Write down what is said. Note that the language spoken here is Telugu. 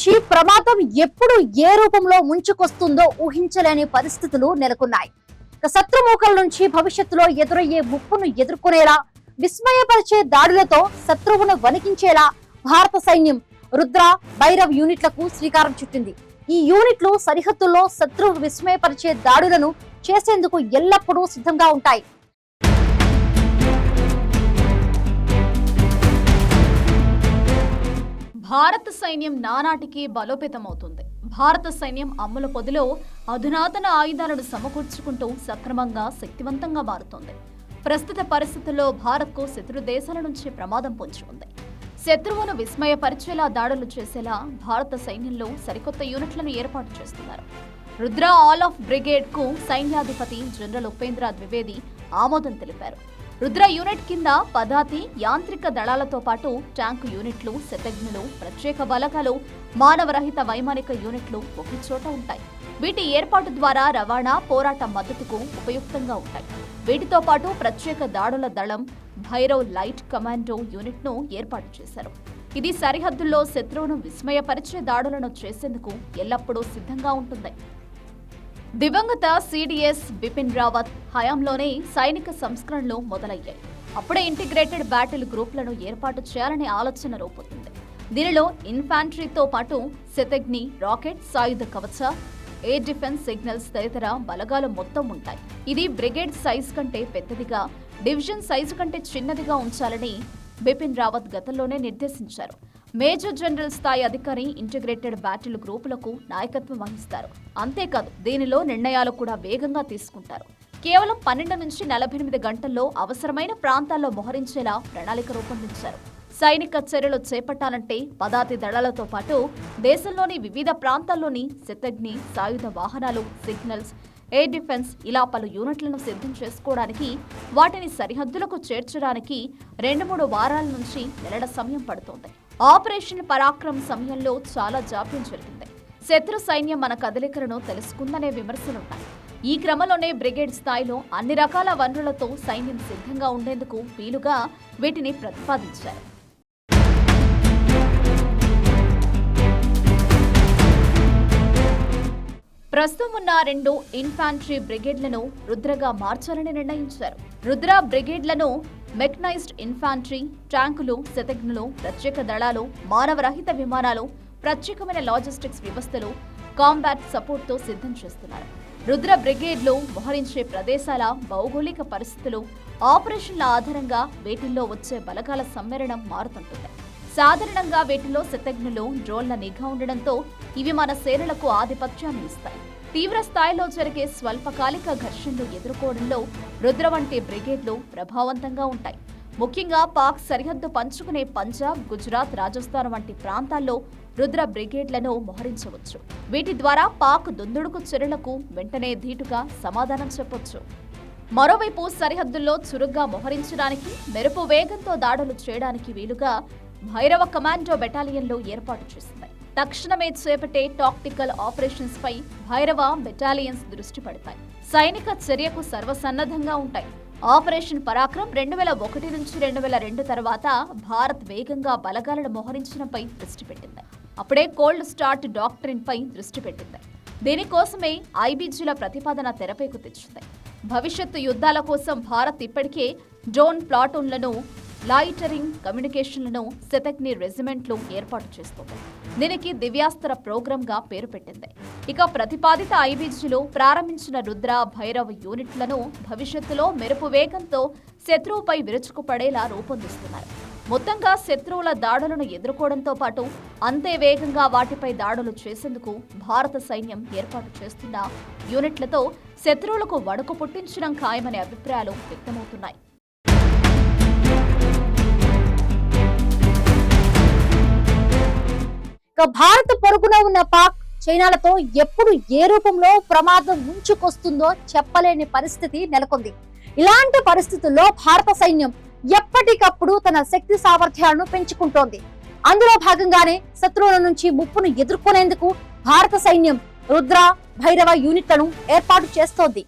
నుంచి ప్రమాదం ఎప్పుడు ఏ రూపంలో ముంచుకొస్తుందో ఊహించలేని పరిస్థితులు నెలకొన్నాయి. శత్రుమూకల నుంచి భవిష్యత్తులో ఎదురయ్యే ముప్పును ఎదుర్కొనేలా విస్మయపరిచే దాడులతో శత్రువును వణికించేలా భారత సైన్యం రుద్ర, భైరవ్ యూనిట్లకు శ్రీకారం చుట్టింది. ఈ యూనిట్లు సరిహద్దుల్లో శత్రువు విస్మయపరిచే దాడులను చేసేందుకు ఎల్లప్పుడూ సిద్ధంగా ఉంటాయి. భారత సైన్యం నానాటికి బలోపేతమవుతుంది. భారత సైన్యం అమ్ముల పొదిలో అధునాతన ఆయుధాలను సమకూర్చుకుంటూ సక్రమంగా శక్తివంతంగా మారుతోంది. ప్రస్తుత పరిస్థితుల్లో భారత్కు శత్రు దేశాల నుంచి ప్రమాదం పొంచి ఉంది. శత్రువును విస్మయపరిచేలా దాడులు చేసేలా భారత సైన్యంలో సరికొత్త యూనిట్లను ఏర్పాటు చేస్తున్నారు. రుద్ర ఆల్ ఆఫ్ బ్రిగేడ్ కు సైన్యాధిపతి జనరల్ ఉపేంద్ర ద్వివేది ఆమోదం తెలిపారు. రుద్ర యూనిట్ కింద పదాతి, యాంత్రిక దళాలతో పాటు ట్యాంకు యూనిట్లు, శతఘ్నులు, ప్రత్యేక బలగాలు, మానవరహిత వైమానిక యూనిట్లు ఒకే చోట ఉంటాయి. వీటి ఏర్పాటు ద్వారా రవాణా, పోరాట మద్దతుకు ఉపయుక్తంగా ఉంటాయి. వీటితో పాటు ప్రత్యేక దాడుల దళం, భైరవ్ లైట్ కమాండో యూనిట్ను ఏర్పాటు చేశారు. ఇది సరిహద్దుల్లో శత్రువును విస్మయపరిచే దాడులను చేసేందుకు ఎల్లప్పుడూ సిద్ధంగా ఉంటుంది. దివంగత సిడిఎస్ బిపిన్ రావత్ హయాంలోనే సైనిక సంస్కరణలు మొదలయ్యాయి. అప్పుడే ఇంటిగ్రేటెడ్ బ్యాటిల్ గ్రూప్లను ఏర్పాటు చేయాలనే ఆలోచన రూపొందింది. దీనిలో ఇన్ఫాంట్రీతో పాటు శతఘ్ని, రాకెట్, సాయుధ కవచ, ఎయిర్ డిఫెన్స్, సిగ్నల్స్ తదితర బలగాలు మొత్తం ఉంటాయి. ఇది బ్రిగేడ్ సైజ్ కంటే పెద్దదిగా, డివిజన్ సైజు కంటే చిన్నదిగా ఉంచాలని బిపిన్ రావత్ గతంలోనే నిర్దేశించారు. మేజర్ జనరల్ స్థాయి అధికారి ఇంటిగ్రేటెడ్ బ్యాటిల్ గ్రూపులకు నాయకత్వం వహిస్తారు. అంతేకాదు, దీనిలో నిర్ణయాలు కూడా వేగంగా తీసుకుంటారు. కేవలం 12 నుంచి 48 గంటల్లో అవసరమైన ప్రాంతాల్లో మోహరించేలా ప్రణాళిక రూపొందించారు. సైనిక చర్యలు చేపట్టాలంటే పదాతి దళాలతో పాటు దేశంలోని వివిధ ప్రాంతాల్లోని శతఘ్ని, సాయుధ వాహనాలు, సిగ్నల్స్, ఎయిర్ డిఫెన్స్ ఇలా పలు యూనిట్లను సిద్ధం చేసుకోవడానికి, వాటిని సరిహద్దులకు చేర్చడానికి 2-3 వారాల నుంచి నెలల సమయం పడుతోంది. ఆపరేషన్ పరాక్రమ్ సమయంలో చాలా జాప్యం జరిగింది. శత్రు సైన్యం మన కదలికలను తెలుసుకుందనే విమర్శలున్నాయి. ఈ క్రమంలోనే బ్రిగేడ్ స్థాయిలో అన్ని రకాల వనరులతో సైన్యం సిద్ధంగా ఉండేందుకు వీలుగా వీటిని ప్రతిపాదించారు. ప్రస్తుతం ఉన్న 2 ఇన్ఫాంట్రీ బ్రిగేడ్లను రుద్రగా మార్చాలని నిర్ణయించారు. రుద్ర బ్రిగేడ్లను మెకనైజ్డ్ ఇన్ఫాంట్రీ, ట్యాంకులు, శతఘ్నులు, ప్రత్యేక దళాలు, మానవరహిత విమానాలు, ప్రత్యేకమైన లాజిస్టిక్స్ వ్యవస్థలు, కాంబాట్ సపోర్ట్తో సిద్ధం చేస్తున్నారు. రుద్ర బ్రిగేడ్లు మోహరించే ప్రదేశాల భౌగోళిక పరిస్థితులు, ఆపరేషన్ల ఆధారంగా వీటిల్లో వచ్చే బలగాల సమ్మేళనం మారుతుంటుంది. సాధారణంగా వీటిలో శతఘ్నులు, డ్రోన్ల నిఘా ఉండడంతో ఇవి మన సేనలకు ఆధిపత్యాన్ని ఇస్తాయి. తీవ్ర స్థాయిలో జరిగే స్వల్పకాలిక ఘర్షణలు ఎదుర్కోవడంలో రుద్ర వంటి బ్రిగేడ్లు ప్రభావవంతంగా ఉంటాయి. ముఖ్యంగా పాక్ సరిహద్దు పంచుకునే పంజాబ్, గుజరాత్, రాజస్థాన్ వంటి ప్రాంతాల్లో రుద్ర బ్రిగేడ్లను మోహరించవచ్చు. వీటి ద్వారా పాక్ దుందుడుకు చర్యలకు వెంటనే ధీటుగా సమాధానం చెప్పొచ్చు. మరోవైపు సరిహద్దుల్లో చురుగ్గా మోహరించడానికి, మెరుపు వేగంతో దాడులు చేయడానికి వీలుగా భైరవ కమాండో బెటాలియన్లు ఏర్పాటు చేసింది. తక్షణమే చేపట్టే టాక్టికల్ ఆపరేషన్స్ పై భైరవ బెటాలియన్స్ దృష్టి పెడతాయి. సైనిక చర్యకు సర్వసన్నద్ధంగా ఉంటాయి. ఆపరేషన్ పరాక్రమ్ 2001 నుంచి 2002 తర్వాత భారత్ వేగంగా బలగాలను మోహరించడంపై దృష్టి పెట్టింది. అప్పుడే కోల్డ్ స్టార్ట్ డాక్ట్రిన్ పై దృష్టి పెట్టింది. దీనికోసమే ఐబీజీల ప్రతిపాదన తెరపైకి తెచ్చింది. భవిష్యత్తు యుద్ధాల కోసం భారత్ ఇప్పటికే డ్రోన్ ప్లాటూన్లను, లాయిటరింగ్ కమ్యూనికేషన్లను, శతఘ్ని రెజిమెంట్లు ఏర్పాటు చేస్తుంది. దీనికి దివ్యాస్త్ర ప్రోగ్రామ్ గా పేరు పెట్టింది. ఇక ప్రతిపాదిత ఐబీజీలో ప్రారంభించిన రుద్ర, భైరవ్ యూనిట్లను భవిష్యత్తులో మెరుపు వేగంతో శత్రువుపై విరుచుకుపడేలా రూపొందిస్తున్నారు. మొత్తంగా శత్రువుల దాడులను ఎదుర్కోవడంతో పాటు అంతే వేగంగా వాటిపై దాడులు చేసేందుకు భారత సైన్యం ఏర్పాటు చేస్తున్న యూనిట్లతో శత్రువులకు వణుకు పుట్టించడం ఖాయమనే అభిప్రాయాలు వ్యక్తమవుతున్నాయి. భారత్ పొరుగున ఉన్న పాక్, చైనాలతో ఎప్పుడు ఏ రూపంలో ప్రమాదం ముంచుకొస్తుందో చెప్పలేని పరిస్థితి నెలకొంది. ఇలాంటి పరిస్థితుల్లో భారత సైన్యం ఎప్పటికప్పుడు తన శక్తి సామర్థ్యాలను పెంచుకుంటోంది. అందులో భాగంగానే శత్రువుల నుంచి ముప్పును ఎదుర్కొనేందుకు భారత సైన్యం రుద్ర, భైరవ యూనిట్లను ఏర్పాటు చేస్తోంది.